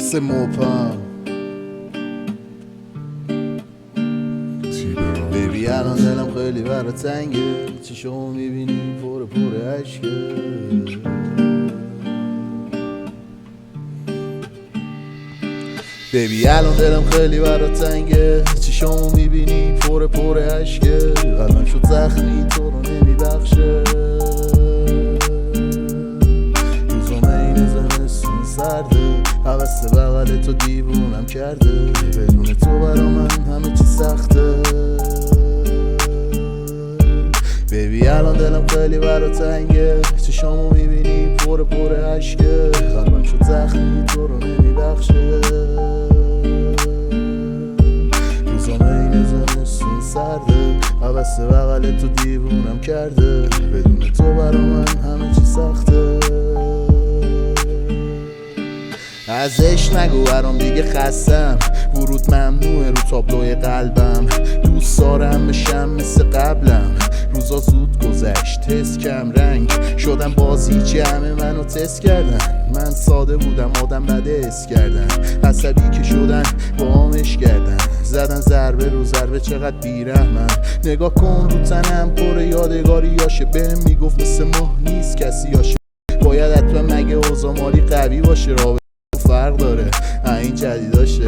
واسه موپم بیبی الان دلم خیلی برا تنگه، چشمو میبینی پر عشقه. بیبی الان دلم خیلی برا تنگه، چشمو میبینی پر عشقه. قلبم شد زخمی تو رو نمیبخشه، روزم این زمستون سرده، حوث بغل تو دیوونم کرده. بدون تو برا من همه چی سخته. بیبی الان دلم خیلی برا تنگه، چشامو میبینی پر عشقه. قلبم شد زخمی تو رو نمیبخشه، روزم این زمستون سرده، حوث بغل تو دیوونم کرده. بدون تو برا من همه چی سخته. ازش نگو برام دیگه خستم، ورود ممنوعه رو تابلوی قلبم. دوست دارم بشم مثل قبلم، روزا زود گذشت تست کم رنگ شدم، بازی همه منو تست کردن. من ساده بودم آدم بده اس کردن، عصبی که شدن با آمش کردن، زدن ضربه رو ضربه چقدر بیرحمن. نگاه کن رو تنم پر یادگاریاشه، بهم میگفت مثل ماه نیست کسی هاشه. باید حتما مگه اوضاع مالی قوی باشه، رابطه فرق داره این جدیداشه.